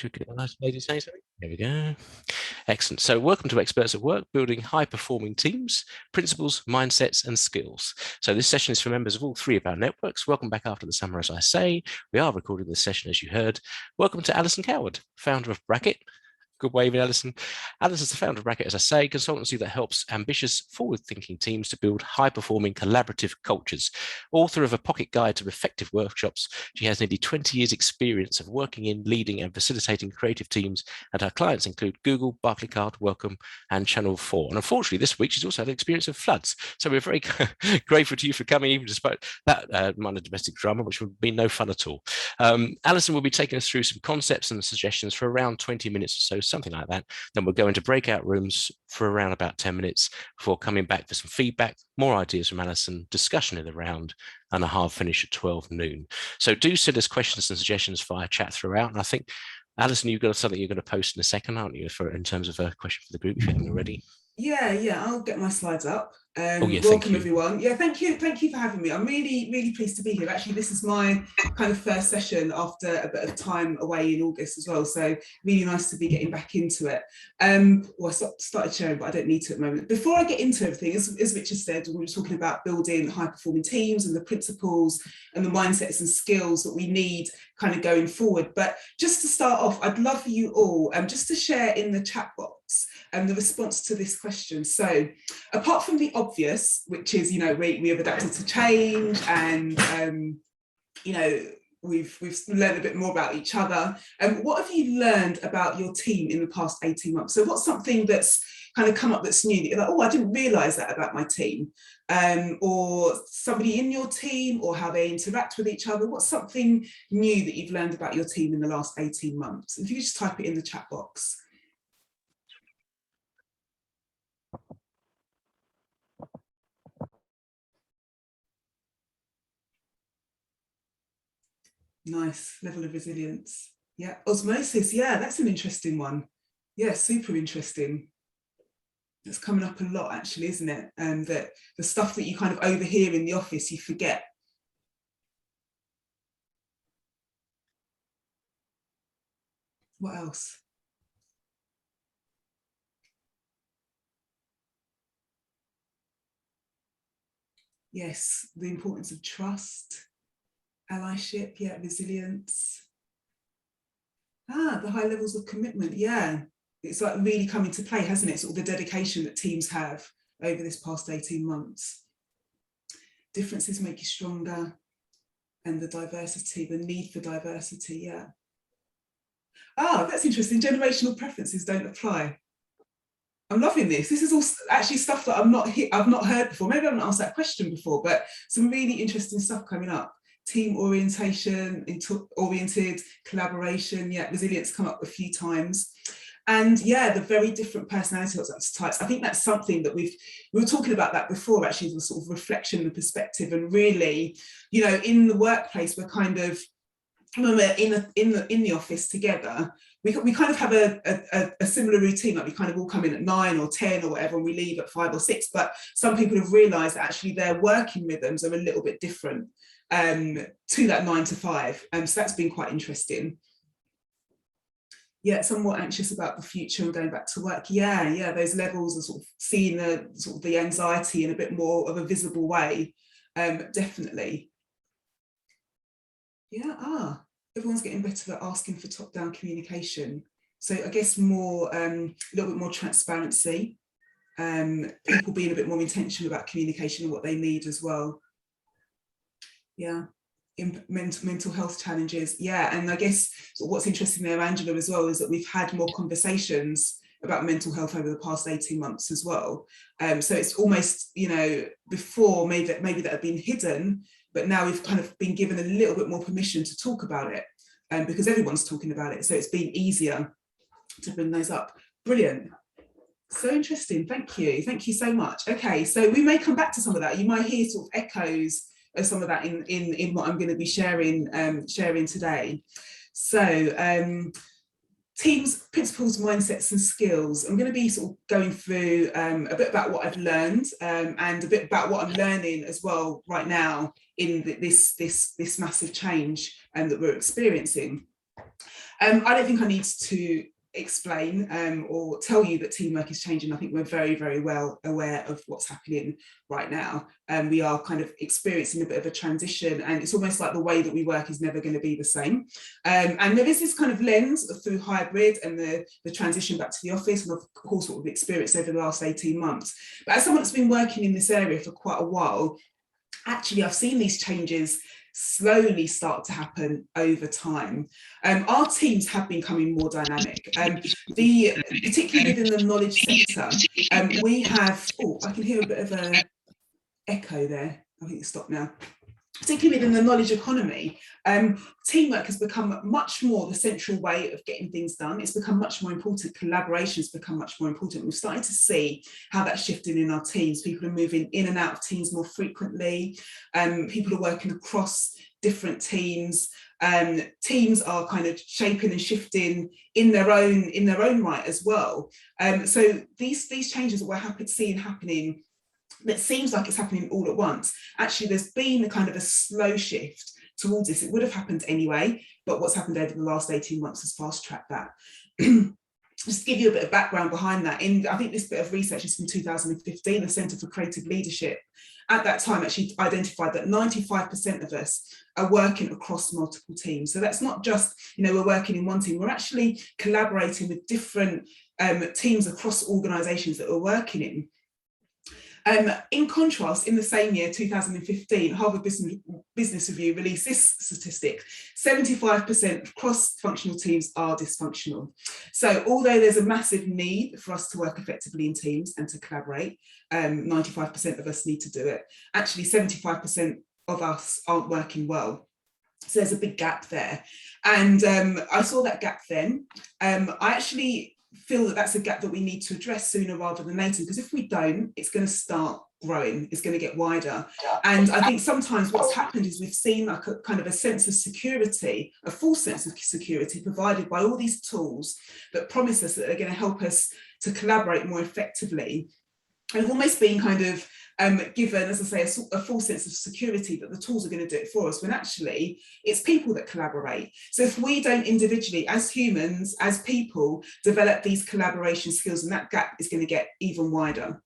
Should we get a nice lady saying something? There we go. Excellent. So welcome to Experts at Work, building high-performing teams, principles, mindsets, and skills. So this session is for members of all three of our networks. Welcome back after the summer, as I say. We are recording this session, as you heard. Welcome to Alison Coward, founder of Bracket. Good wave, Alison. Alison is the founder of Bracket, as I say, consultancy that helps ambitious, forward-thinking teams to build high-performing, collaborative cultures. Author of a pocket guide to effective workshops, she has nearly 20 years' experience of working in, leading, and facilitating creative teams, and her clients include Google, Barclaycard, Welcome, and Channel 4. And unfortunately, this week she's also had an experience of floods. So we're very grateful to you for coming, even despite that minor domestic drama, which would be no fun at all. Alison will be taking us through some concepts and suggestions for around 20 minutes or so, something like that. Then we'll go into breakout rooms for around about 10 minutes before coming back for some feedback, more ideas from Alison, discussion in the round, and a hard finish at 12 noon. So do send us questions and suggestions via chat throughout. And I think, Alison, you've got something you're going to post in a second, aren't you, in terms of a question for the group, if you haven't already? Yeah, I'll get my slides up. Yeah, welcome everyone. Yeah, thank you for having me. I'm really pleased to be here. Actually, this is my kind of first session after a bit of time away in August as well, so really nice to be getting back into it. Well, I started sharing, but I don't need to at the moment. Before I get into everything, as Richard said, we were talking about building high-performing teams and the principles and the mindsets and skills that we need kind of going forward. But just to start off, I'd love for you all just to share in the chat box the response to this question. So apart from the obvious, which is, we have adapted to change and, we've learned a bit more about each other. What have you learned about your team in the past 18 months? So what's something that's kind of come up that's new that you're like, oh, I didn't realise that about my team? Or somebody in your team, or how they interact with each other? What's something new that you've learned about your team in the last 18 months? If you could just type it in the chat box. Nice level of resilience. Yeah, osmosis. Yeah, that's an interesting one. Yeah, super interesting. That's coming up a lot, actually, isn't it? And that the stuff that you kind of overhear in the office, you forget. What else? Yes, the importance of trust. Allyship, yeah, resilience. The high levels of commitment, yeah. It's like really come into play, hasn't it? Sort of the dedication that teams have over this past 18 months. Differences make you stronger, and the diversity, the need for diversity, yeah. That's interesting. Generational preferences don't apply. I'm loving this. This is all actually stuff that I've not heard before. Maybe I've not asked that question before, but some really interesting stuff coming up. Team orientation, oriented collaboration, yeah, resilience come up a few times. And yeah, the very different personality types. I think that's something that we were talking about that before, actually, the sort of reflection and perspective. And really, in the workplace, we're kind of, when we're in the office together, we kind of have a similar routine, like we kind of all come in at 9 or 10 or whatever, and we leave at 5 or 6. But some people have realised that actually their working rhythms are a little bit different to that 9 to 5. So that's been quite interesting. Yeah, somewhat anxious about the future and going back to work. Yeah, those levels of sort of seeing the anxiety in a bit more of a visible way. Definitely. Yeah, everyone's getting better at asking for top-down communication. So I guess more, a little bit more transparency, people being a bit more intentional about communication and what they need as well. Yeah, mental health challenges. Yeah, and I guess what's interesting there, Angela, as well, is that we've had more conversations about mental health over the past 18 months as well. So it's almost, before maybe that had been hidden, but now we've kind of been given a little bit more permission to talk about it, because everyone's talking about it. So it's been easier to bring those up. Brilliant. So interesting. Thank you so much. Okay, so we may come back to some of that. You might hear sort of echoes of some of that in what I'm going to be sharing today. So teams, principles, mindsets and skills. I'm going to be sort of going through a bit about what I've learned and a bit about what I'm learning as well right now in this massive change that we're experiencing. I don't think I need to explain or tell you that teamwork is changing. I think we're very, very well aware of what's happening right now. We are kind of experiencing a bit of a transition, and it's almost like the way that we work is never going to be the same. And there is this kind of lens through hybrid and the transition back to the office, and of course what we've experienced over the last 18 months. But as someone that's been working in this area for quite a while, actually I've seen these changes slowly start to happen over time. Our teams have been becoming more dynamic. Particularly within the knowledge sector, we have, I can hear a bit of an echo there. I think it's stopped now. Particularly within the knowledge economy, teamwork has become much more the central way of getting things done. It's become much more important. Collaboration has become much more important. We're starting to see how that's shifting in our teams. People are moving in and out of teams more frequently. People are working across different teams. Teams are kind of shaping and shifting in their own right as well. So these changes that we're seeing happening, that seems like it's happening all at once. Actually, there's been a kind of a slow shift towards this. It would have happened anyway, but what's happened over the last 18 months has fast-tracked that. Just to give you a bit of background behind that, I think this bit of research is from 2015, the Centre for Creative Leadership. At that time, actually identified that 95% of us are working across multiple teams. So that's not just, we're working in one team, we're actually collaborating with different teams across organisations that we're working in. In contrast, in the same year, 2015, Harvard Business Review released this statistic: 75% of cross-functional teams are dysfunctional. So although there's a massive need for us to work effectively in teams and to collaborate, 95% of us need to do it. Actually, 75% of us aren't working well. So there's a big gap there. And I saw that gap then. I actually feel that that's a gap that we need to address sooner rather than later, because if we don't, it's going to start growing, it's going to get wider. And I think sometimes what's happened is we've seen like a kind of a sense of security, a false sense of security provided by all these tools that promise us that they're going to help us to collaborate more effectively. And almost being kind of given, as I say, a false sense of security that the tools are going to do it for us, when actually it's people that collaborate. So if we don't individually, as humans, as people, develop these collaboration skills, and that gap is going to get even wider.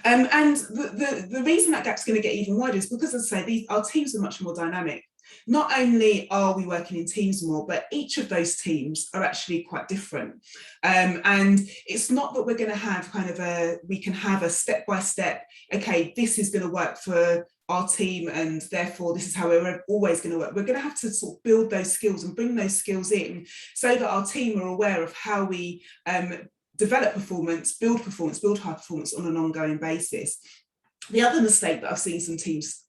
And the reason that gap's going to get even wider is because, as I say, our teams are much more dynamic. Not only are we working in teams more, but each of those teams are actually quite different. And it's not that we're going to have we can have a step-by-step, okay, this is going to work for our team and therefore this is how we're always going to work. We're going to have to sort of build those skills and bring those skills in so that our team are aware of how we develop performance, build high performance on an ongoing basis. The other mistake that I've seen some teams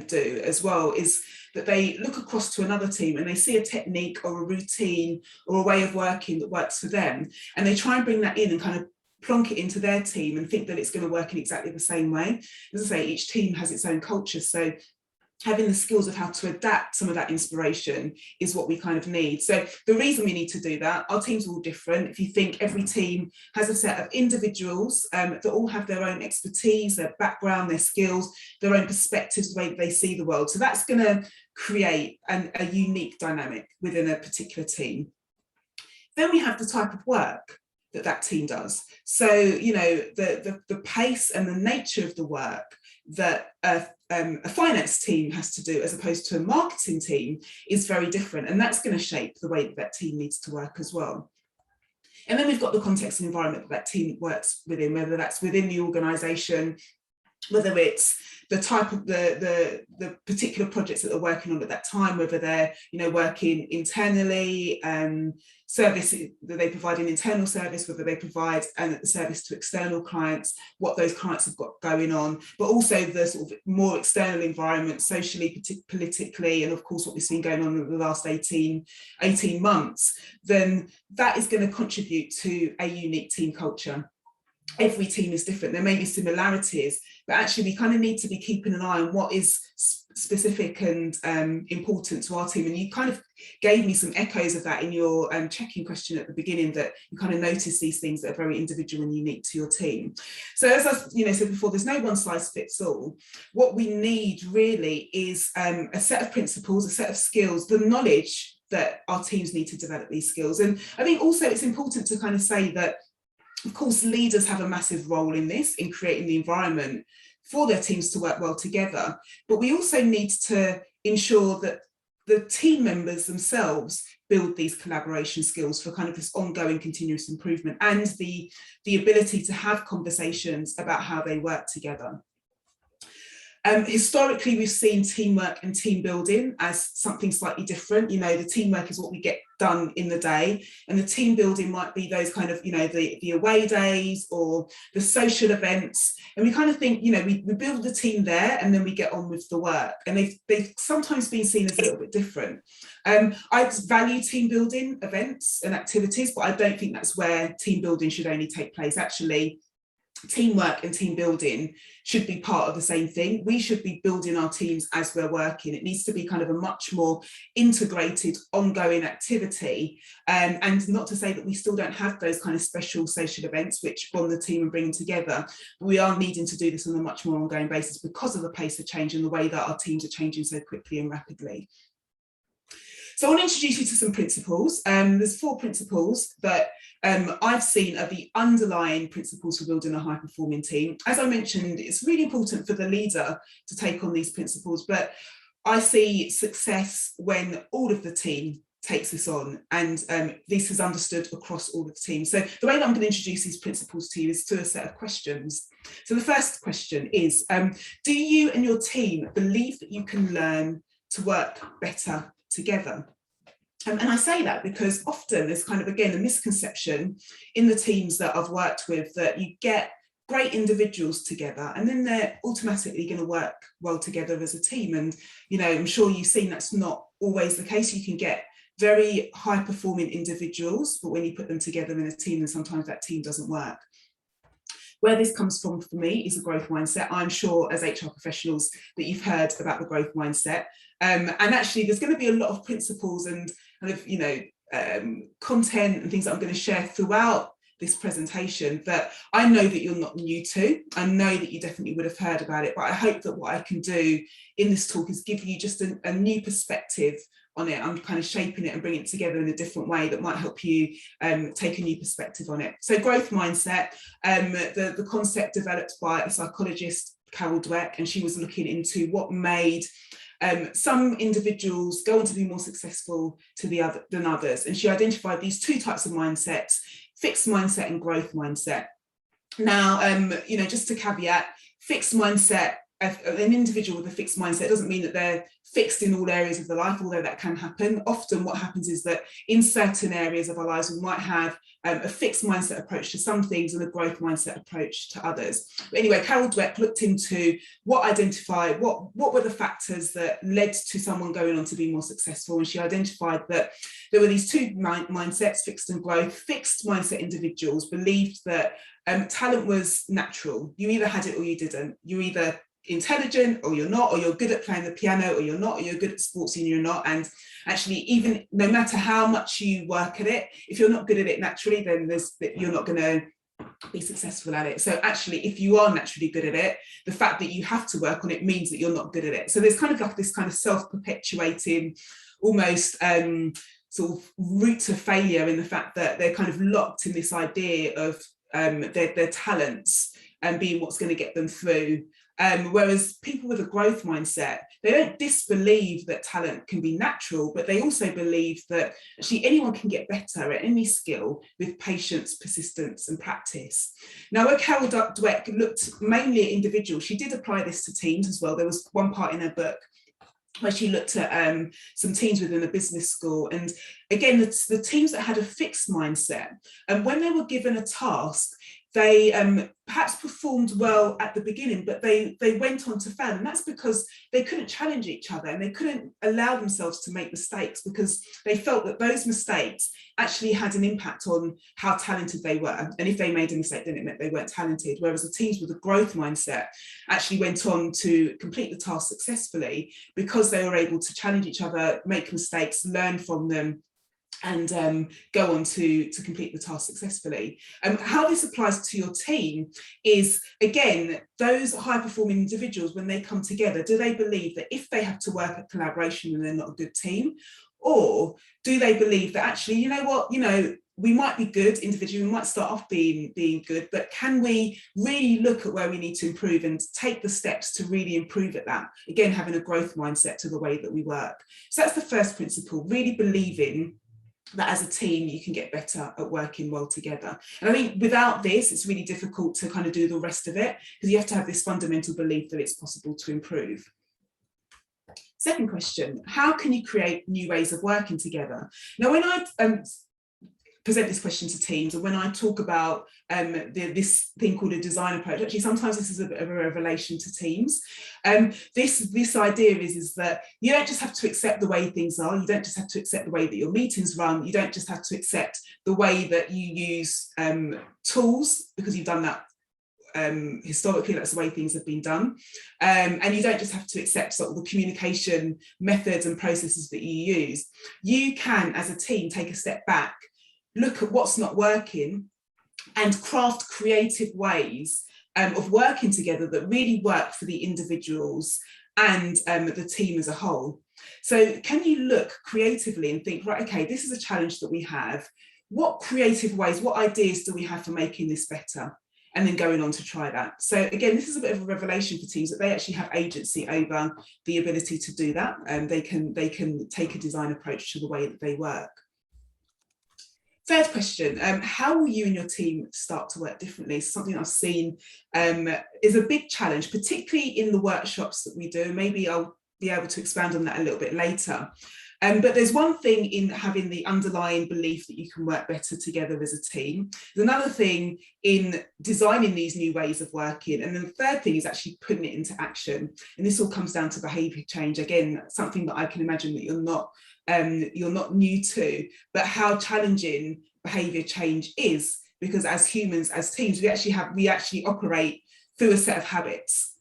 do as well is that they look across to another team and they see a technique or a routine or a way of working that works for them, and they try and bring that in and kind of plonk it into their team and think that it's going to work in exactly the same way. As I say, each team has its own culture, so having the skills of how to adapt some of that inspiration is what we kind of need. So the reason we need to do that, our teams are all different. If you think every team has a set of individuals that all have their own expertise, their background, their skills, their own perspectives, the way they see the world. So that's going to create a unique dynamic within a particular team. Then we have the type of work that team does. So, the pace and the nature of the work that a finance team has to do as opposed to a marketing team is very different, and that's going to shape the way that team needs to work as well. And then we've got the context and environment that team works within, whether that's within the organisation, whether it's the type of the particular projects that they're working on at that time, whether they're working internally, service that they provide an internal service, whether they provide a service to external clients, what those clients have got going on, but also the sort of more external environment, socially, politically, and of course what we've seen going on in the last 18 months, then that is going to contribute to a unique team culture. Every team is different. There may be similarities, but actually we kind of need to be keeping an eye on what is specific and important to our team. And you kind of gave me some echoes of that in your check-in question at the beginning, that you kind of notice these things that are very individual and unique to your team. So as I said before, there's no one size fits all. What we need really is a set of principles, a set of skills, the knowledge that our teams need to develop these skills. And I think also it's important to kind of say that, of course, leaders have a massive role in this, in creating the environment for their teams to work well together. But we also need to ensure that the team members themselves build these collaboration skills for kind of this ongoing continuous improvement, and the ability to have conversations about how they work together. Historically, we've seen teamwork and team building as something slightly different. You know, the teamwork is what we get done in the day, and the team building might be those kind of, you know, the away days or the social events. And we kind of think, you know, we build the team there and then we get on with the work. And they've sometimes been seen as a little bit different. I value team building events and activities, but I don't think that's where team building should only take place. Actually, teamwork and team building should be part of the same thing. We should be building our teams as we're working. It needs to be kind of a much more integrated, ongoing activity. And not to say that we still don't have those kind of special social events which bond the team and bring them together. We are needing to do this on a much more ongoing basis because of the pace of change and the way that our teams are changing so quickly and rapidly. So I want to introduce you to some principles. There's 4 principles that I've seen are the underlying principles for building a high-performing team. As I mentioned, it's really important for the leader to take on these principles, but I see success when all of the team takes this on, and this is understood across all of the team. So the way that I'm going to introduce these principles to you is through a set of questions. So the first question is, do you and your team believe that you can learn to work better together? And I say that because often there's kind of, again, a misconception in the teams that I've worked with that you get great individuals together and then they're automatically going to work well together as a team. And, you know, I'm sure you've seen that's not always the case. You can get very high performing individuals, but when you put them together in a team, then sometimes that team doesn't work. Where this comes from for me is a growth mindset. I'm sure as HR professionals that you've heard about the growth mindset. And actually there's going to be a lot of principles and kind of, you know, content and things that I'm going to share throughout this presentation that I know that you're not new to. I know that you definitely would have heard about it, but I hope that what I can do in this talk is give you just a new perspective on it. I'm kind of shaping it and bringing it together in a different way that might help you take a new perspective on it. So growth mindset, the concept developed by a psychologist, Carol Dweck, and she was looking into what made some individuals go on to be more successful than others. And she identified these 2 types of mindsets, fixed mindset and growth mindset. Now, you know, just to caveat, fixed mindset, an individual with a fixed mindset doesn't mean that they're fixed in all areas of their life, although that can happen. Often what happens is that in certain areas of our lives, we might have a fixed mindset approach to some things and a growth mindset approach to others. But anyway, Carol Dweck looked into what were the factors that led to someone going on to be more successful. And she identified that there were these 2 mindsets, fixed and growth. Fixed mindset individuals believed that talent was natural. You either had it or you didn't. You're either intelligent or you're not, or you're good at playing the piano or you're not, or you're good at sports and you're not. And actually, even no matter how much you work at it, if you're not good at it naturally, then you're not going to be successful at it. So actually, if you are naturally good at it, the fact that you have to work on it means that you're not good at it. So there's kind of like this kind of self-perpetuating, almost sort of route to failure in the fact that they're kind of locked in this idea of their talents and being what's going to get them through. Whereas people with a growth mindset, they don't disbelieve that talent can be natural, but they also believe that actually anyone can get better at any skill with patience, persistence, and practice. Now, where Carol Dweck looked mainly at individuals, she did apply this to teams as well. There was one part in her book where she looked at some teams within a business school. And again, the teams that had a fixed mindset, and when they were given a task, they perhaps performed well at the beginning, but they went on to fail. And that's because they couldn't challenge each other and they couldn't allow themselves to make mistakes because they felt that those mistakes actually had an impact on how talented they were. And if they made a mistake, then it meant they weren't talented. Whereas the teams with a growth mindset actually went on to complete the task successfully because they were able to challenge each other, make mistakes, learn from them, and go on to complete the task successfully. How this applies to your team is, again, those high-performing individuals, when they come together, do they believe that if they have to work at collaboration and they're not a good team? Or do they believe that actually, you know what, we might be good individually, we might start off being good, but can we really look at where we need to improve and take the steps to really improve at that? Again, having a growth mindset to the way that we work. So that's the first principle, really believing that as a team you can get better at working well together. And I think without this, it's really difficult to kind of do the rest of it, because you have to have this fundamental belief that it's possible to improve. Second question, how can you create new ways of working together? Now, when I present this question to teams, and when I talk about this thing called a design approach, actually sometimes this is a bit of a revelation to teams. This idea is that you don't just have to accept the way things are, you don't just have to accept the way that your meetings run, you don't just have to accept the way that you use tools, because you've done that historically, that's the way things have been done, and you don't just have to accept sort of the communication methods and processes that you use. You can, as a team, take a step back, look at what's not working, and craft creative ways of working together that really work for the individuals and the team as a whole. So can you look creatively and think, right, okay, this is a challenge that we have. What creative ways, what ideas do we have for making this better? And then going on to try that. So again, this is a bit of a revelation for teams, that they actually have agency over the ability to do that. And they can take a design approach to the way that they work. Third question, how will you and your team start to work differently? Something I've seen is a big challenge, particularly in the workshops that we do. Maybe I'll be able to expand on that a little bit later. But there's one thing in having the underlying belief that you can work better together as a team. There's another thing in designing these new ways of working. And then the third thing is actually putting it into action. And this all comes down to behaviour change. Again, something that I can imagine that you're not new to, but how challenging behaviour change is, because as humans, as teams, we actually operate through a set of habits.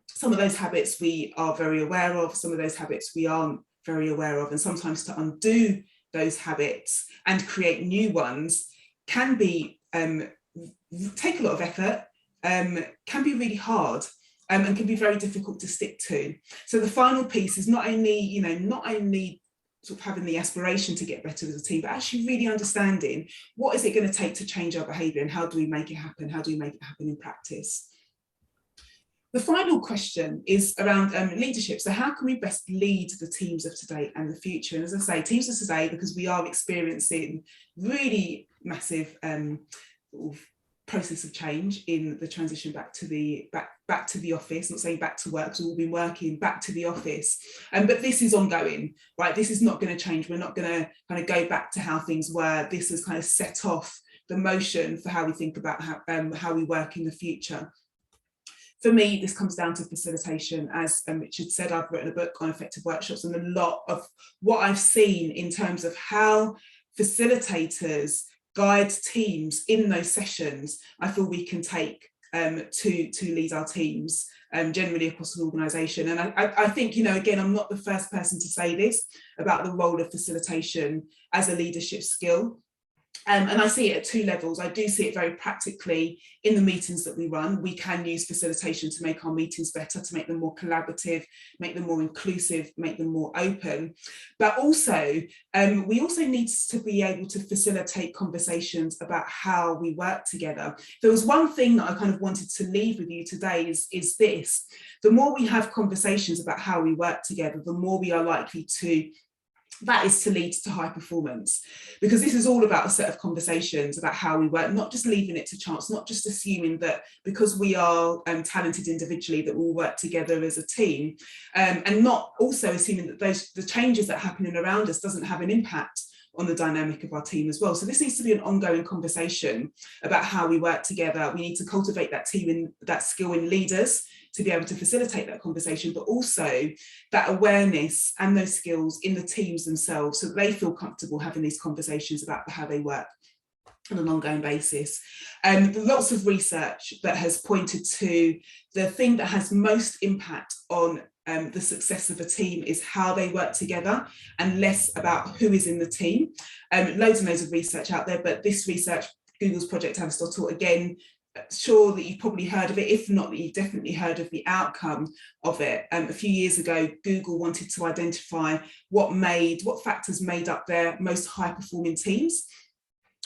Some of those habits we are very aware of, some of those habits we aren't very aware of, and sometimes to undo those habits and create new ones can be take a lot of effort, can be really hard, and can be very difficult to stick to. So the final piece is not only sort of having the aspiration to get better as a team, but actually really understanding what is it going to take to change our behaviour, and how do we make it happen? How do we make it happen in practice? The final question is around leadership. So how can we best lead the teams of today and the future? And as I say, teams of today, because we are experiencing really massive process of change in the transition back to the office, not saying back to work, because we've all been working back to the office. But this is ongoing, right? This is not going to change. We're not going to kind of go back to how things were. This has kind of set off the motion for how we think about how we work in the future. For me, this comes down to facilitation. As Richard said, I've written a book on effective workshops, and a lot of what I've seen in terms of how facilitators guide teams in those sessions, I feel we can take to lead our teams generally across an organisation. And I think, again, I'm not the first person to say this about the role of facilitation as a leadership skill. And I see it at two levels. I do see it very practically in the meetings that we run. We can use facilitation to make our meetings better, to make them more collaborative, make them more inclusive, make them more open. But also, we also need to be able to facilitate conversations about how we work together. There was one thing that I kind of wanted to leave with you today is this. The more we have conversations about how we work together, the more we are likely to lead to high performance, because this is all about a set of conversations about how we work, not just leaving it to chance, not just assuming that because we are talented individually that we'll work together as a team, and not also assuming that the changes that are happening around us doesn't have an impact on the dynamic of our team as well. So this needs to be an ongoing conversation about how we work together. We need to cultivate that that skill in leaders to be able to facilitate that conversation, but also that awareness and those skills in the teams themselves, so that they feel comfortable having these conversations about how they work on an ongoing basis. Lots of research that has pointed to the thing that has most impact on the success of a team is how they work together, and less about who is in the team. Loads and loads of research out there, but this research, Google's Project Aristotle, again, sure that you've probably heard of it. If not, that you've definitely heard of the outcome of it. A few years ago, Google wanted to identify what factors made up their most high performing teams.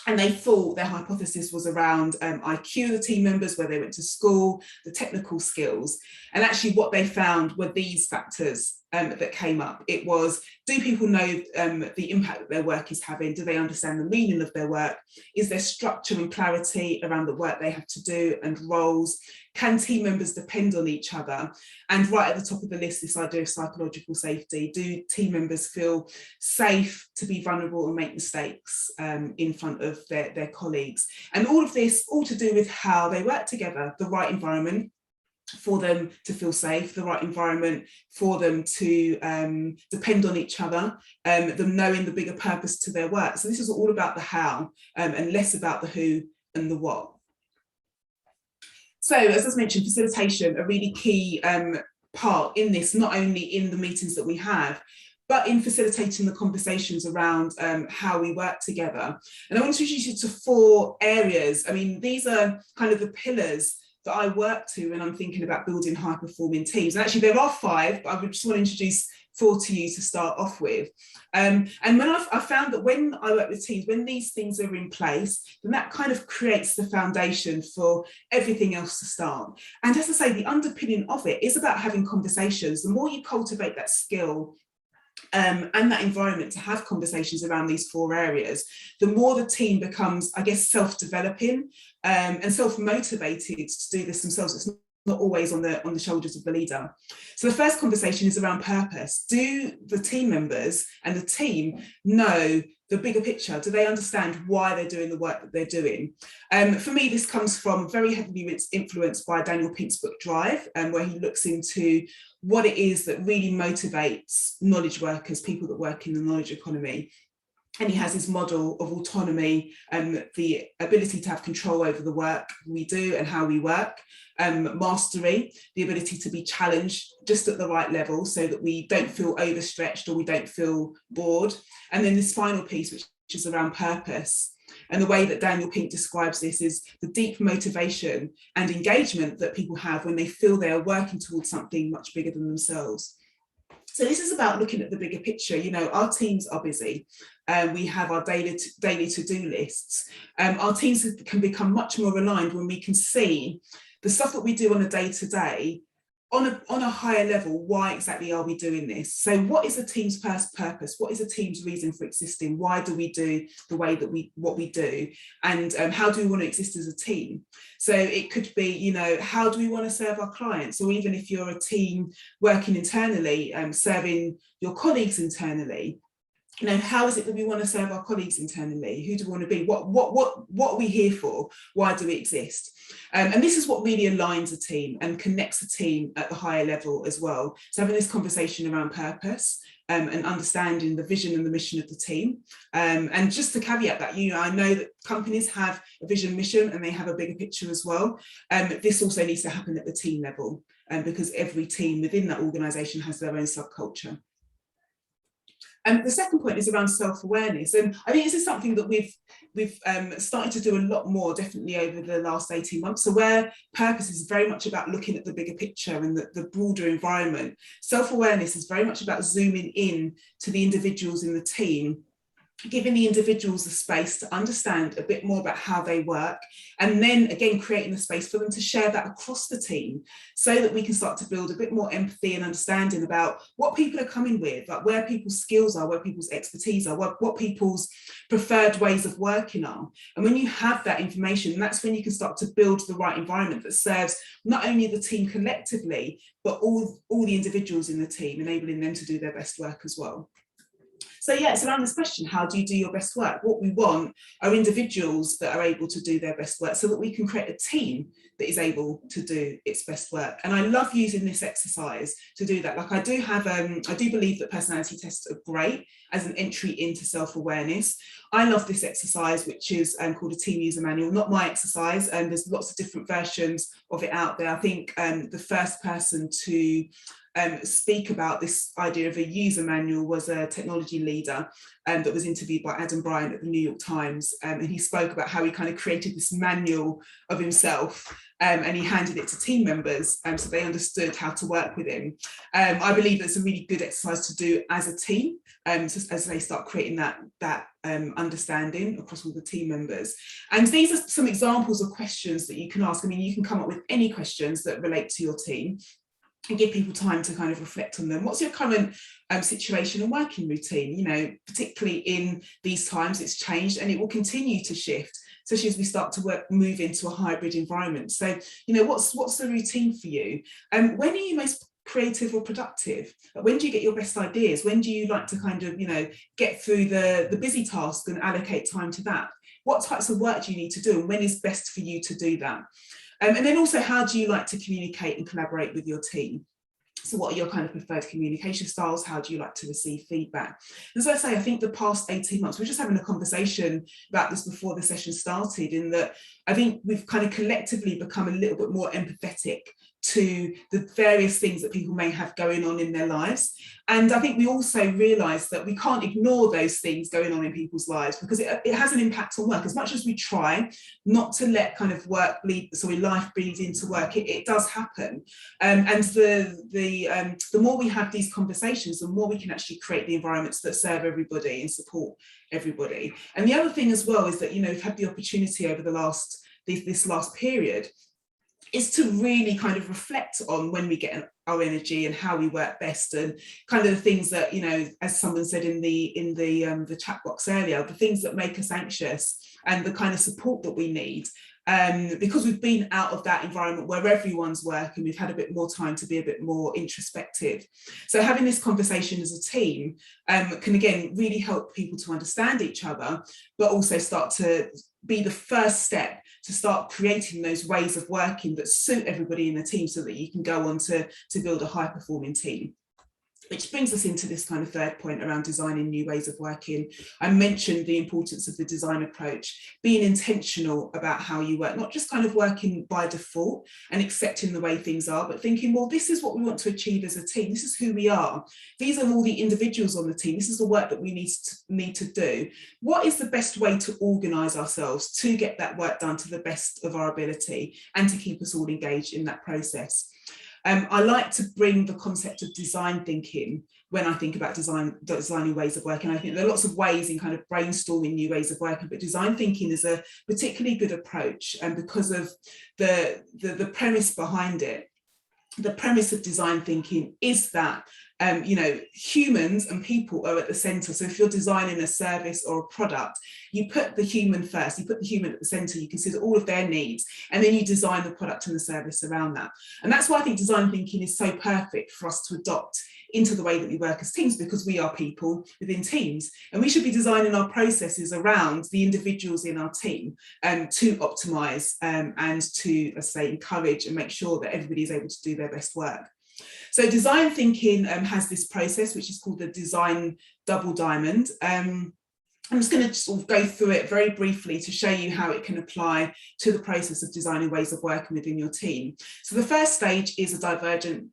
And they thought their hypothesis was around IQ, the team members, where they went to school, the technical skills. And actually what they found were these factors that came up. It was, do people know the impact that their work is having? Do they understand the meaning of their work? Is there structure and clarity around the work they have to do and roles? Can team members depend on each other? And right at the top of the list, this idea of psychological safety. Do team members feel safe to be vulnerable and make mistakes in front of their colleagues? And all of this, all to do with how they work together, the right environment for them to feel safe, the right environment for them to depend on each other, them knowing the bigger purpose to their work. So this is all about the how and less about the who and the what. So as I mentioned, facilitation, a really key part in this, not only in the meetings that we have, but in facilitating the conversations around how we work together. And I want to introduce you to 4 areas. I mean, these are kind of the pillars that I work to when I'm thinking about building high performing teams. And actually there are 5, but I just want to introduce 4 to you to start off with. And when I found that when I work with teams, when these things are in place, then that kind of creates the foundation for everything else to start. And as I say, the underpinning of it is about having conversations. The more you cultivate that skill and that environment to have conversations around these 4 areas, the more the team becomes, I guess, self-developing and self-motivated to do this themselves. It's not always on the shoulders of the leader. So the first conversation is around purpose. Do the team members and the team know the bigger picture? Do they understand why they're doing the work that they're doing? For me, this comes from very heavily influenced by Daniel Pink's book Drive, where he looks into what it is that really motivates knowledge workers, people that work in the knowledge economy. And he has his model of autonomy and the ability to have control over the work we do and how we work. Mastery, the ability to be challenged just at the right level so that we don't feel overstretched or we don't feel bored. And then this final piece, which is around purpose. And the way that Daniel Pink describes this is the deep motivation and engagement that people have when they feel they are working towards something much bigger than themselves. So this is about looking at the bigger picture. You know, our teams are busy. We have our daily to-do lists. Our teams can become much more aligned when we can see the stuff that we do on a day-to-day on a higher level. Why exactly are we doing this? So what is a team's first purpose? What is a team's reason for existing? Why do we do the way that what we do? And how do we want to exist as a team? So it could be, you know, how do we want to serve our clients? Or even if you're a team working internally, serving your colleagues internally, you know, how is it that we want to serve our colleagues internally? Who do we want to be? What are we here for? Why do we exist? And this is what really aligns a team and connects a team at the higher level as well. So having this conversation around purpose and understanding the vision and the mission of the team. And just to caveat that, you know, I know that companies have a vision, mission, and they have a bigger picture as well. This also needs to happen at the team level because every team within that organisation has their own subculture. And the second point is around self-awareness. And I think this is something that we've started to do a lot more, definitely over the last 18 months. So where purpose is very much about looking at the bigger picture and the broader environment, self-awareness is very much about zooming in to the individuals in the team, giving the individuals the space to understand a bit more about how they work, and then again creating the space for them to share that across the team so that we can start to build a bit more empathy and understanding about what people are coming with, like where people's skills are, where people's expertise are, what people's preferred ways of working are. And when you have that information, that's when you can start to build the right environment that serves not only the team collectively, but all the individuals in the team, enabling them to do their best work as well. So yeah, it's around this question, how do you do your best work? What we want are individuals that are able to do their best work so that we can create a team that is able to do its best work. And I love using this exercise to do that. Like I do believe that personality tests are great as an entry into self-awareness. I love this exercise, which is called a team user manual, not my exercise, and there's lots of different versions of it out there. I think the first person to speak about this idea of a user manual was a technology leader that was interviewed by Adam Bryant at the New York Times, and he spoke about how he kind of created this manual of himself, and he handed it to team members so they understood how to work with him. I believe it's a really good exercise to do as a team, as they start creating that understanding across all the team members. And these are some examples of questions that you can ask. I mean, you can come up with any questions that relate to your team and give people time to kind of reflect on them. What's your current situation and working routine? You know, particularly in these times, it's changed and it will continue to shift, especially as we start to move into a hybrid environment. So, you know, what's the routine for you? When are you most creative or productive? When do you get your best ideas? When do you like to kind of, you know, get through the busy task and allocate time to that? What types of work do you need to do, and when is best for you to do that? And then also, how do you like to communicate and collaborate with your team? So what are your kind of preferred communication styles? How do you like to receive feedback? As I say, I think the past 18 months, we're just having a conversation about this before the session started, in that I think we've kind of collectively become a little bit more empathetic to the various things that people may have going on in their lives. And I think we also realise that we can't ignore those things going on in people's lives, because it has an impact on work. As much as we try not to let kind of life bleed into work, it does happen. And the more we have these conversations, the more we can actually create the environments that serve everybody and support everybody. And the other thing as well is that, you know, we've had the opportunity over this last period is to really kind of reflect on when we get our energy and how we work best, and kind of the things that, you know, as someone said in the chat box earlier, the things that make us anxious and the kind of support that we need. Because we've been out of that environment where everyone's working, we've had a bit more time to be a bit more introspective. So having this conversation as a team can again really help people to understand each other, but also start to be the first step to start creating those ways of working that suit everybody in the team, so that you can go on to build a high performing team. Which brings us into this kind of third point around designing new ways of working. I mentioned the importance of the design approach, being intentional about how you work, not just kind of working by default and accepting the way things are, but thinking, well, this is what we want to achieve as a team. This is who we are. These are all the individuals on the team. This is the work that we need to do. What is the best way to organise ourselves to get that work done to the best of our ability and to keep us all engaged in that process? I like to bring the concept of design thinking when I think about designing ways of working. I think there are lots of ways in kind of brainstorming new ways of working, but design thinking is a particularly good approach, and because of the premise behind it. The premise of design thinking is that you know, humans and people are at the center. So if you're designing a service or a product, you put the human first, you put the human at the center, you consider all of their needs, and then you design the product and the service around that. And that's why I think design thinking is so perfect for us to adopt into the way that we work as teams, because we are people within teams, and we should be designing our processes around the individuals in our team to optimize and to, let's say, encourage and make sure that everybody is able to do their best work. So design thinking has this process, which is called the design double diamond. I'm just going to sort of go through it very briefly to show you how it can apply to the process of designing ways of working within your team. So the first stage is a divergent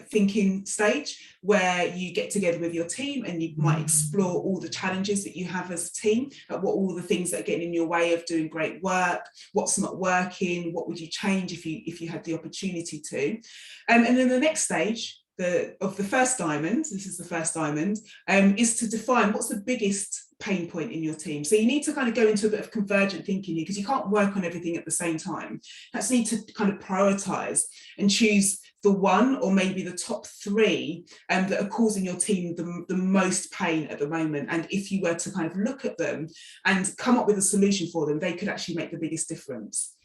thinking stage, where you get together with your team and you might explore all the challenges that you have as a team, what all the things that are getting in your way of doing great work, what's not working, what would you change if you had the opportunity to. And then the next stage of the first diamond, this is the first diamond, is to define what's the biggest pain point in your team. So you need to kind of go into a bit of convergent thinking here, because you can't work on everything at the same time. You actually need to kind of prioritize and choose the one or maybe the top three that are causing your team the most pain at the moment. And if you were to kind of look at them and come up with a solution for them, they could actually make the biggest difference.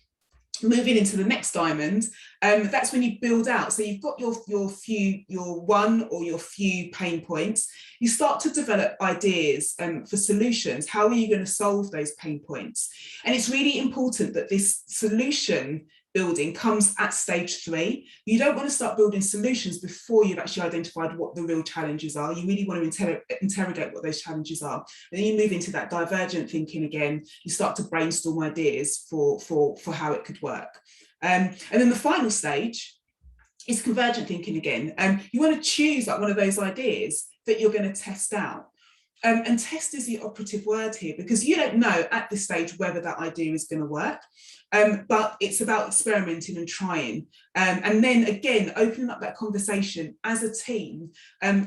Moving into the next diamond, that's when you build out. So you've got your one or your few pain points. You start to develop ideas for solutions. How are you going to solve those pain points? And it's really important that this solution building comes at stage 3. You don't want to start building solutions before you've actually identified what the real challenges are. You really want to interrogate what those challenges are. And then you move into that divergent thinking again. You start to brainstorm ideas for how it could work. And then the final stage is convergent thinking again. You want to choose like one of those ideas that you're going to test out. And test is the operative word here, because you don't know at this stage whether that idea is going to work. But it's about experimenting and trying. And then again, opening up that conversation as a team,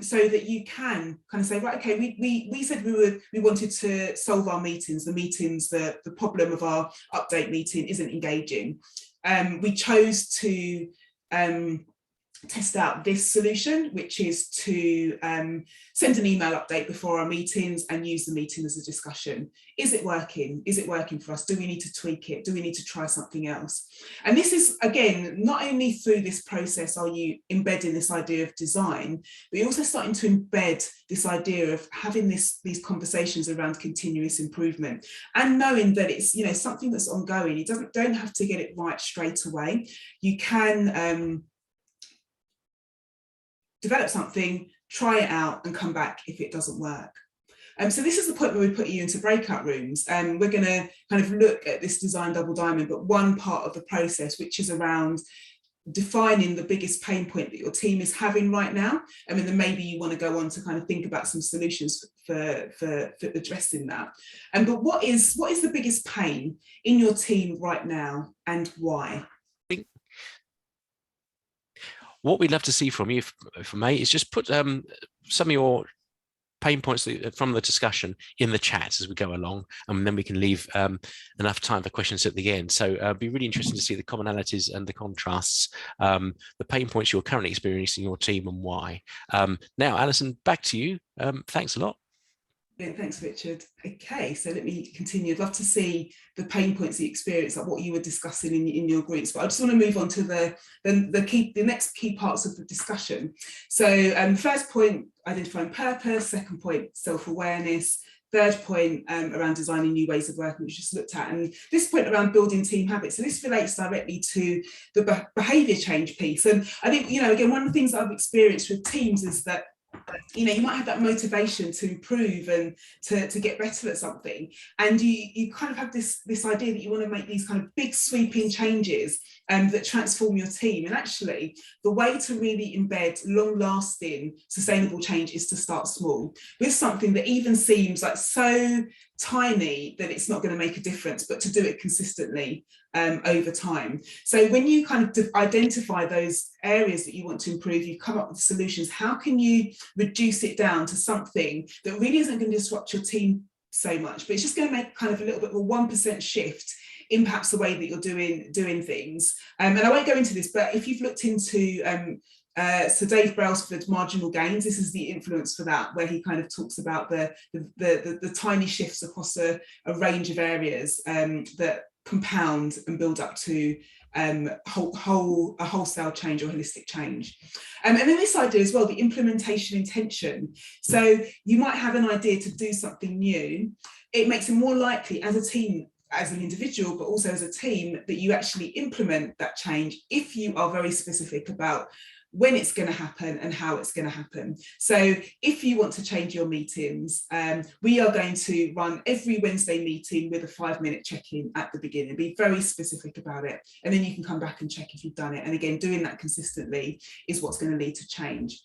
so that you can kind of say, right, okay, we said we wanted to solve our meetings, the problem of our update meeting isn't engaging. We chose to test out this solution, which is to send an email update before our meetings and use the meeting as a discussion. Is it working? Is it working for us? Do we need to tweak it? Do we need to try something else? And this is, again, not only through this process are you embedding this idea of design, but you're also starting to embed this idea of having these conversations around continuous improvement and knowing that it's, you know, something that's ongoing. You don't have to get it right straight away. You can develop something, try it out and come back if it doesn't work. So this is the point where we put you into breakout rooms, and we're going to kind of look at this design double diamond, but one part of the process, which is around defining the biggest pain point that your team is having right now. And then maybe you want to go on to kind of think about some solutions for addressing that. But what is the biggest pain in your team right now and why? What we'd love to see from you, if I may, is just put some of your pain points from the discussion in the chat as we go along, and then we can leave enough time for questions at the end. So it'd be really interesting to see the commonalities and the contrasts, the pain points you're currently experiencing in your team and why. Now, Alison, back to you. Thanks a lot. Yeah, thanks, Richard. Okay, so let me continue. I'd love to see the pain points you experience, like what you were discussing in your groups. But I just want to move on to the next key parts of the discussion. So the first point, identifying purpose. Second point, self-awareness. Third point, around designing new ways of working, which we just looked at. And this point around building team habits. So this relates directly to the behaviour change piece. And I think, you know, again, one of the things I've experienced with teams is that, you know, you might have that motivation to improve and to get better at something, and you kind of have this idea that you want to make these kind of big sweeping changes that transform your team. And actually the way to really embed long-lasting sustainable change is to start small with something that even seems like so tiny that it's not going to make a difference, but to do it consistently over time. So when you kind of identify those areas that you want to improve, you come up with solutions. How can you reduce it down to something that really isn't going to disrupt your team so much, but it's just going to make kind of a little bit of a 1% shift in perhaps the way that you're doing things. And I won't go into this, but if you've looked into so Dave Brailsford's marginal gains, this is the influence for that, where he kind of talks about the tiny shifts across a range of areas that compound and build up to a wholesale change or holistic change. And then this idea as well, the implementation intention. So you might have an idea to do something new. It makes it more likely as a team, as an individual, but also as a team, that you actually implement that change if you are very specific about when it's going to happen and how it's going to happen. So if you want to change your meetings, we are going to run every Wednesday meeting with a 5-minute check-in at the beginning. Be very specific about it, and then you can come back and check if you've done it. And again, doing that consistently is what's going to lead to change.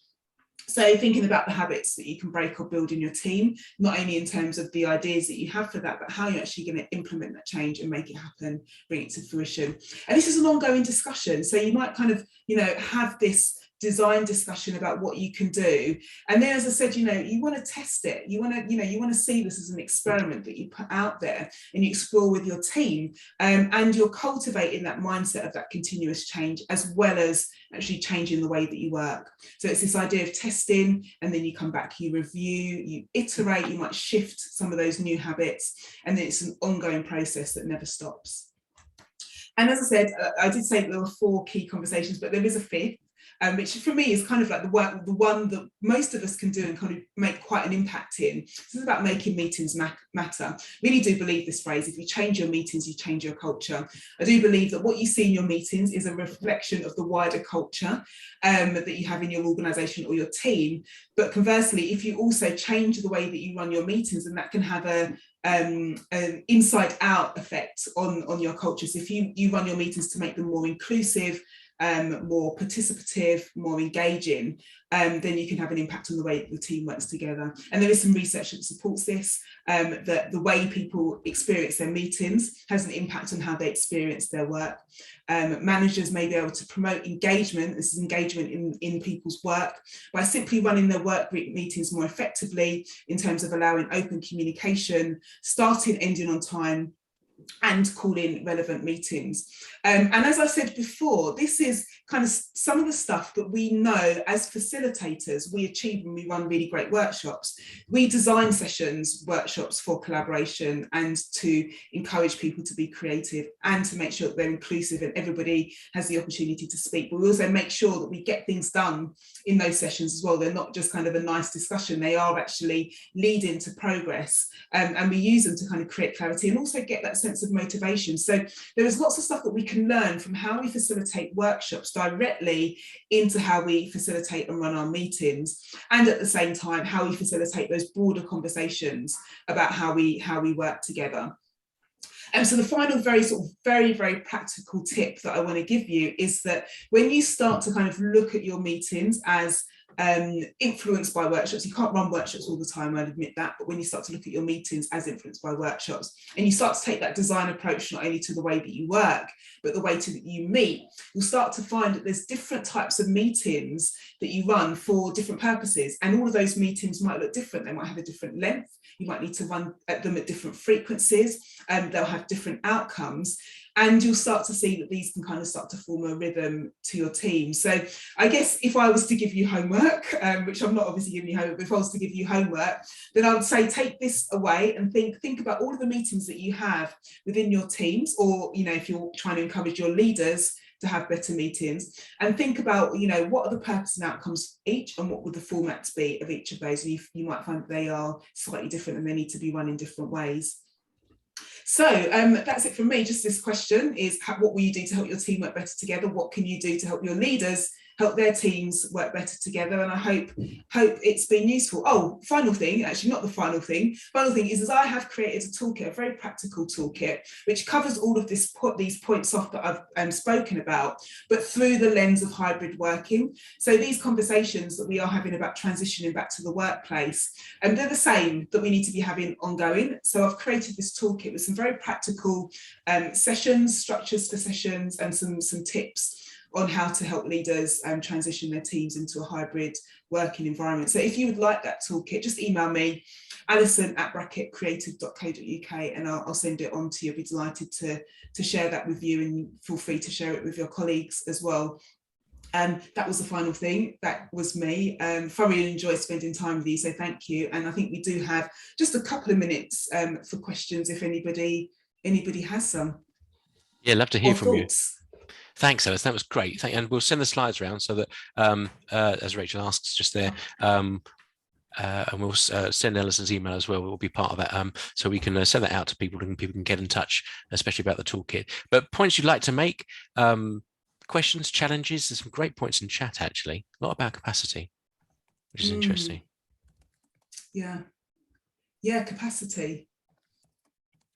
So thinking about the habits that you can break or build in your team, not only in terms of the ideas that you have for that, but how you're actually going to implement that change and make it happen, bring it to fruition. And this is an ongoing discussion. So you might kind of, you know, have this design discussion about what you can do, and then, as I said, you know, you want to test it, you want to see this as an experiment that you put out there and you explore with your team, and you're cultivating that mindset of that continuous change, as well as actually changing the way that you work. So it's this idea of testing, and then you come back, you review, you iterate, you might shift some of those new habits, and then it's an ongoing process that never stops. And as I said, I did say that there were 4 key conversations, but there is a 5th. which for me is kind of like the one that most of us can do and kind of make quite an impact in. This is about making meetings matter. Really do believe this phrase: if you change your meetings, you change your culture. I do believe that what you see in your meetings is a reflection of the wider culture that you have in your organisation or your team. But conversely, if you also change the way that you run your meetings, then that can have an inside out effect on your culture. So if you run your meetings to make them more inclusive, more participative, more engaging, then you can have an impact on the way the team works together. And there is some research that supports this, that the way people experience their meetings has an impact on how they experience their work. Managers may be able to promote engagement, this is engagement in people's work, by simply running their work group meetings more effectively in terms of allowing open communication, starting, ending on time, and call in relevant meetings. And as I said before, this is kind of some of the stuff that we know as facilitators we achieve when we run really great workshops. We design sessions, workshops for collaboration and to encourage people to be creative and to make sure that they're inclusive and everybody has the opportunity to speak. But we also make sure that we get things done in those sessions as well. They're not just kind of a nice discussion, they are actually leading to progress, and we use them to kind of create clarity and also get that sense of motivation. So there is lots of stuff that we can learn from how we facilitate workshops directly into how we facilitate and run our meetings, and at the same time how we facilitate those broader conversations about how we work together. And so the final very practical tip that I want to give you is that when you start to kind of look at your meetings as influenced by workshops, you can't run workshops all the time, I'll admit that, but when you start to look at your meetings as influenced by workshops, and you start to take that design approach not only to the way that you work, but the way that you meet, you'll start to find that there's different types of meetings that you run for different purposes, and all of those meetings might look different. They might have a different length, you might need to run at them at different frequencies, they'll have different outcomes. And you'll start to see that these can kind of start to form a rhythm to your team. So I guess if I was to give you homework, which I'm not obviously giving you homework, but if I was to give you homework, then I would say take this away and think about all of the meetings that you have within your teams, or, you know, if you're trying to encourage your leaders to have better meetings, and think about, you know, what are the purpose and outcomes each, and what would the formats be of each of those. And you might find that they are slightly different and they need to be run in different ways. So that's it from me. Just this question is, what will you do to help your team work better together? What can you do to help your leaders help their teams work better together? And I hope it's been useful. Oh, final thing, actually not the final thing. Final thing is I have created a toolkit, a very practical toolkit, which covers all of these points off that I've spoken about, but through the lens of hybrid working. So these conversations that we are having about transitioning back to the workplace, and they're the same that we need to be having ongoing. So I've created this toolkit with some very practical sessions, structures for sessions, and some tips on how to help leaders transition their teams into a hybrid working environment. So if you would like that toolkit, just email me, alison@bracketcreative.co.uk, and I'll send it on to you. I'd be delighted to share that with you, and feel free to share it with your colleagues as well. That was the final thing. That was me. Thoroughly enjoyed spending time with you, so thank you. And I think we do have just a couple of minutes for questions if anybody has some. Yeah, love to hear from thoughts. you. Thanks, Alice. That was great. And we'll send the slides around so that, as Rachel asks just there, and we'll send Alison's email as well. We'll be part of that, so we can send that out to people, and people can get in touch, especially about the toolkit. But points you'd like to make, questions, challenges. There's some great points in chat, actually. A lot about capacity, which is interesting. Yeah, capacity.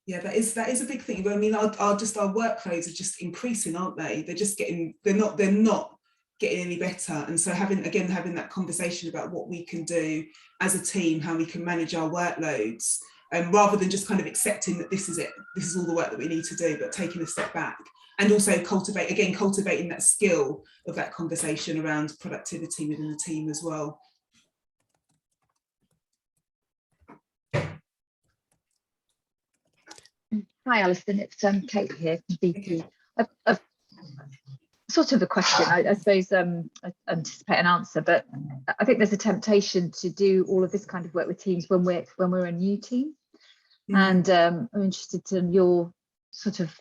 Yeah, that is a big thing. I mean, our workloads are just increasing, aren't they? They're not getting any better. And so having that conversation about what we can do as a team, how we can manage our workloads, rather than just kind of accepting that this is it, this is all the work that we need to do, but taking a step back, and also cultivating that skill of that conversation around productivity within the team as well. Hi Alison, it's Kate here from BP. I've sort of a question, I suppose. I anticipate an answer, but I think there's a temptation to do all of this kind of work with teams when we're a new team. And I'm interested in your sort of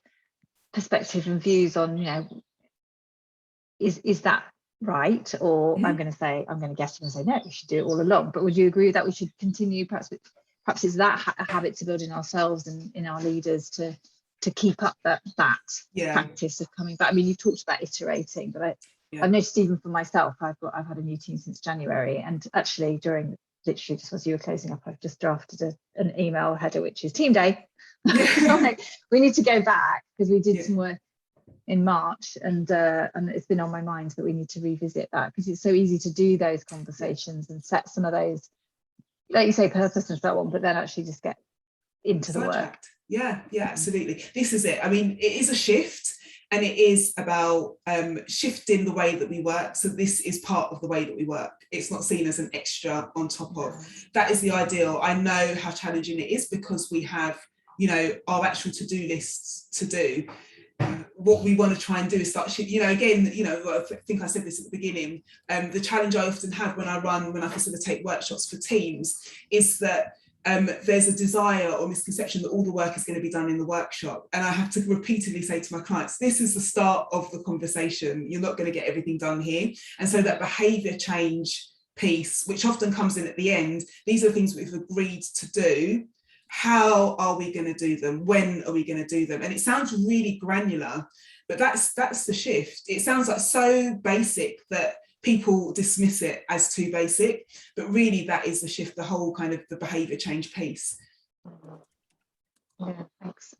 perspective and views on, you know, is that right, or I'm going to guess and say no, we should do it all along. But would you agree that we should continue? Perhaps it's that a habit to build in ourselves and in our leaders to keep up that practice of coming back. I mean, you've talked about iterating, but I've noticed even for myself, I've had a new team since January, and actually literally just as you were closing up, I've just drafted an email header, which is team day. Like, we need to go back because we did some work in March, and it's been on my mind that we need to revisit that, because it's so easy to do those conversations and set some of those, like you say, purpose and so on, but then actually just get into the work. Yeah, absolutely. This is it. I mean, it is a shift, and it is about shifting the way that we work. So this is part of the way that we work. It's not seen as an extra on top of. That is the ideal. I know how challenging it is because we have, our actual to-do lists to do. What we want to try and do is start, I think I said this at the beginning, the challenge I often have when I facilitate workshops for teams is that there's a desire or misconception that all the work is going to be done in the workshop. And I have to repeatedly say to my clients, this is the start of the conversation. You're not going to get everything done here. And so that behaviour change piece, which often comes in at the end, these are things we've agreed to do. How are we going to do them? When are we going to do them? And it sounds really granular, but that's the shift. It sounds like so basic that people dismiss it as too basic, but really that is the shift, the whole kind of the behaviour change piece. Yeah, thanks.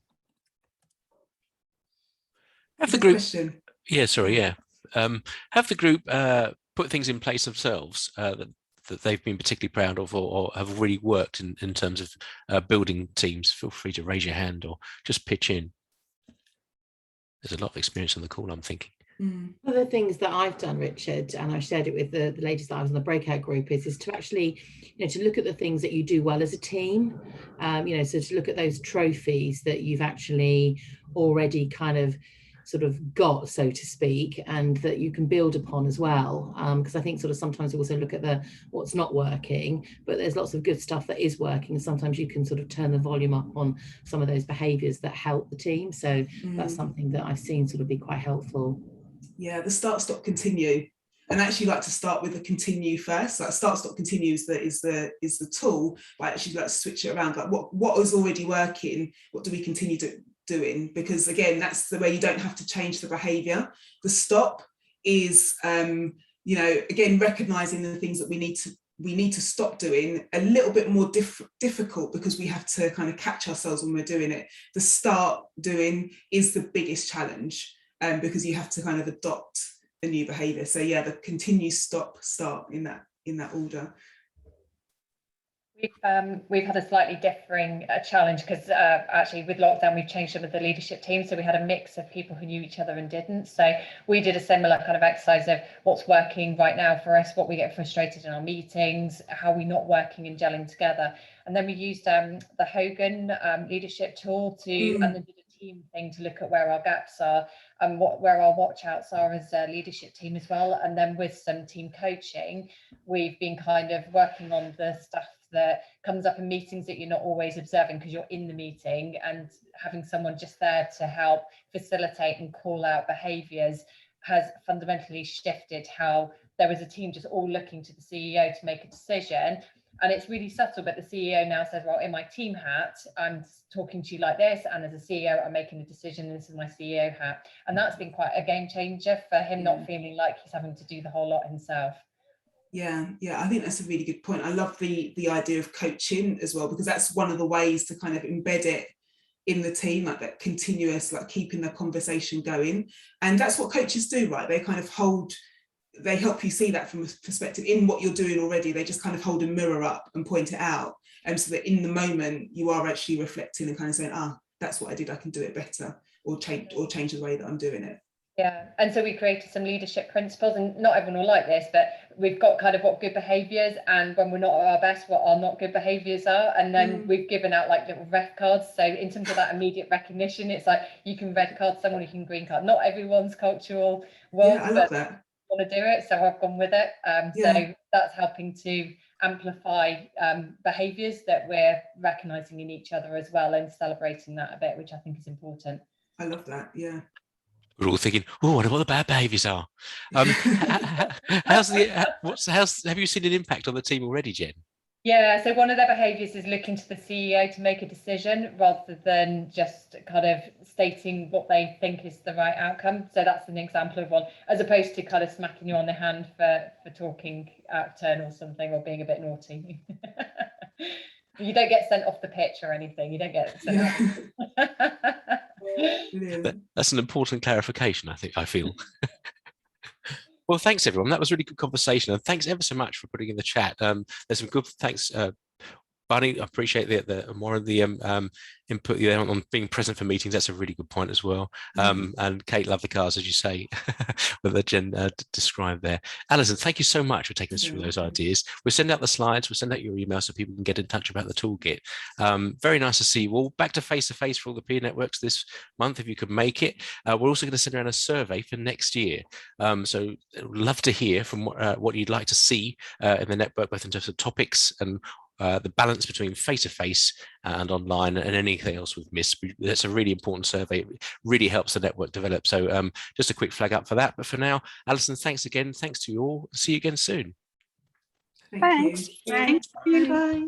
Have the group, have the group put things in place themselves that they've been particularly proud of, or have really worked in terms of building teams? Feel free to raise your hand or just pitch in. There's a lot of experience on the call, I'm thinking. One of the things that I've done, Richard, and I shared it with the ladies that I was in the breakout group, is to actually, to look at the things that you do well as a team, so to look at those trophies that you've actually already kind of sort of got, so to speak, and that you can build upon as well, because I think sort of sometimes we also look at what's not working, but there's lots of good stuff that is working, and sometimes you can sort of turn the volume up on some of those behaviours that help the team. So that's something that I've seen sort of be quite helpful. Yeah, the start, stop, continue. And I actually like to start with the continue first. Like start, stop, continue is the tool, but I actually like to switch it around. Like what is already working, what do we continue doing? Because again, that's the way you don't have to change the behaviour. The stop is again, recognising the things that we need to stop doing, a little bit more difficult because we have to kind of catch ourselves when we're doing it. The start doing is the biggest challenge. Because you have to kind of adopt a new behaviour. So yeah, the continue, stop, start in that order. We've had a slightly differing challenge because actually with lockdown we've changed some of the leadership team, so we had a mix of people who knew each other and didn't. So we did a similar kind of exercise of what's working right now for us, what we get frustrated in our meetings, how we're not working and gelling together, and then we used the Hogan leadership tool to and then did a team thing to look at where our gaps are and where our watch outs are as a leadership team as well. And then with some team coaching, we've been kind of working on the stuff that comes up in meetings that you're not always observing because you're in the meeting, and having someone just there to help facilitate and call out behaviours has fundamentally shifted how there was a team just all looking to the CEO to make a decision. And it's really subtle, but the CEO now says, well, in my team hat, I'm talking to you like this, and as a CEO, I'm making a decision, and this is my CEO hat. And that's been quite a game changer for him, not feeling like he's having to do the whole lot himself. Yeah, I think that's a really good point. I love the idea of coaching as well, because that's one of the ways to kind of embed it in the team, like that continuous, like keeping the conversation going. And that's what coaches do, right? They kind of they help you see that from a perspective in what you're doing already. They just kind of hold a mirror up and point it out. And so that in the moment you are actually reflecting and kind of saying, that's what I did, I can do it better, or change the way that I'm doing it. Yeah, and so we created some leadership principles, and not everyone will like this, but we've got kind of what good behaviours, and when we're not at our best, what our not good behaviours are. And then we've given out like little red cards. So in terms of that immediate recognition, it's like you can red card someone, you can green card. Not everyone's cultural world, I love that. Want to do it, so I've gone with it. So that's helping to amplify behaviours that we're recognising in each other as well, and celebrating that a bit, which I think is important. I love that. Yeah. We're all thinking, oh, I wonder what the bad behaviours are. Have you seen an impact on the team already, Jen? Yeah, so one of their behaviours is looking to the CEO to make a decision rather than just kind of stating what they think is the right outcome. So that's an example of one, as opposed to kind of smacking you on the hand for talking out of turn or something, or being a bit naughty. You don't get sent off the pitch or anything. You don't get sent out. That's an important clarification, I feel. Well, thanks everyone. That was a really good conversation, and thanks ever so much for putting in the chat. There's some good thanks, Barney. I appreciate the more of the input there on being present for meetings. That's a really good point as well. And Kate, love the cars, as you say, that Jen described there. Alison, thank you so much for taking us through those ideas. We'll send out the slides. We'll send out your email so people can get in touch about the toolkit. Very nice to see you all. Back to face for all the peer networks this month, if you could make it. We're also going to send around a survey for next year. So love to hear from what you'd like to see in the network, both in terms of topics and the balance between face-to-face and online, and anything else we've missed. That's a really important survey. It really helps the network develop. So just a quick flag up for that. But for now, Alison, thanks again. Thanks to you all. See you again soon. Thank you. Thanks. Bye.